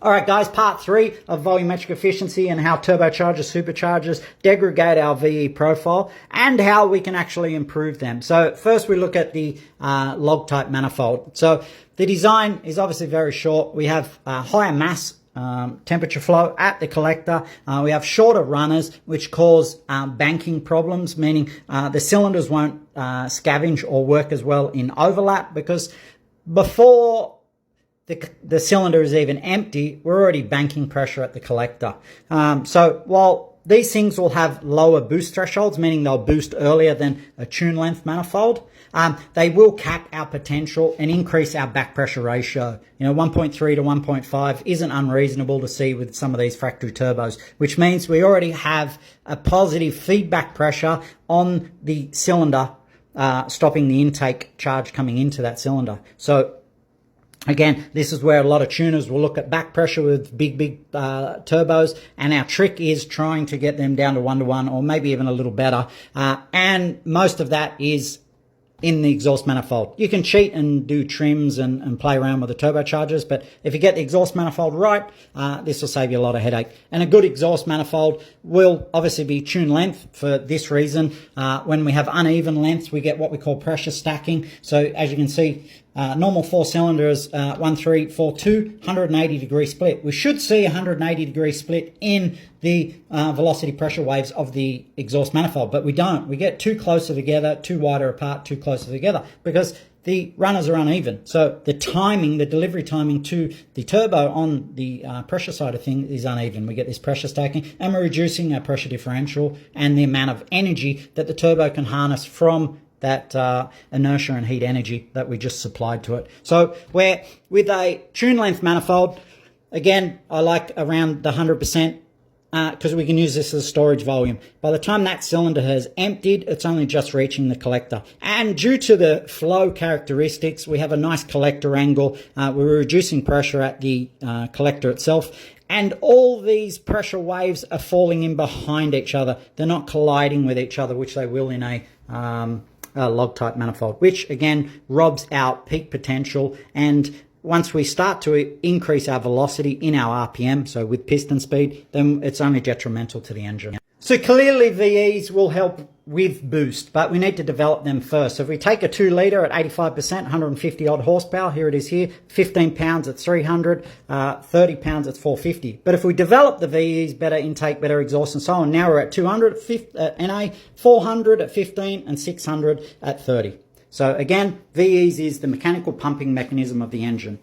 All right, guys, part 3 of volumetric efficiency and how turbochargers, superchargers degrade our VE profile and how we can actually improve them. So first we look at the log type manifold. So the design is obviously very short. We have higher mass temperature flow at the collector. We have shorter runners, which cause banking problems, meaning the cylinders won't scavenge or work as well in overlap, because before the cylinder is even empty, we're already banking pressure at the collector. So while these things will have lower boost thresholds, meaning they'll boost earlier than a tune length manifold, they will cap our potential and increase our back pressure ratio. 1.3 to 1.5 isn't unreasonable to see with some of these factory turbos, which means we already have a positive feedback pressure on the cylinder, stopping the intake charge coming into that cylinder. So again, this is where a lot of tuners will look at back pressure with big turbos, and our trick is trying to get them down to 1-to-1 or maybe even a little better. And most of that is in the exhaust manifold. You can cheat and do trims and play around with the turbochargers, but if you get the exhaust manifold right, this will save you a lot of headache. And a good exhaust manifold will obviously be tune length for this reason. When we have uneven lengths, we get what we call pressure stacking. So as you can see, normal 4 cylinders, 1, 3, 4, 2, 180 degree split. We should see 180 degree split in the velocity pressure waves of the exhaust manifold, but we don't. We get too closer together, too wider apart, too closer together, because the runners are uneven. So the timing, the delivery timing to the turbo on the pressure side of things is uneven. We get this pressure stacking, and we're reducing our pressure differential and the amount of energy that the turbo can harness from that inertia and heat energy that we just supplied to it. So where with a tune length manifold, again, I like around the 100%, because we can use this as storage volume. By the time that cylinder has emptied, it's only just reaching the collector. And due to the flow characteristics, we have a nice collector angle. We're reducing pressure at the collector itself. And all these pressure waves are falling in behind each other. They're not colliding with each other, which they will in a log type manifold, which again robs out peak potential. And once we start to increase our velocity in our RPM, so with piston speed, then it's only detrimental to the engine. So clearly VEs will help with boost, but we need to develop them first. So if we take a 2 litre at 85%, 150 odd horsepower, here it is here, 15 pounds at 300, 30 pounds at 450. But if we develop the VEs, better intake, better exhaust and so on, now we're at 200 at NA, 400 at 15 and 600 at 30. So again, VEs is the mechanical pumping mechanism of the engine.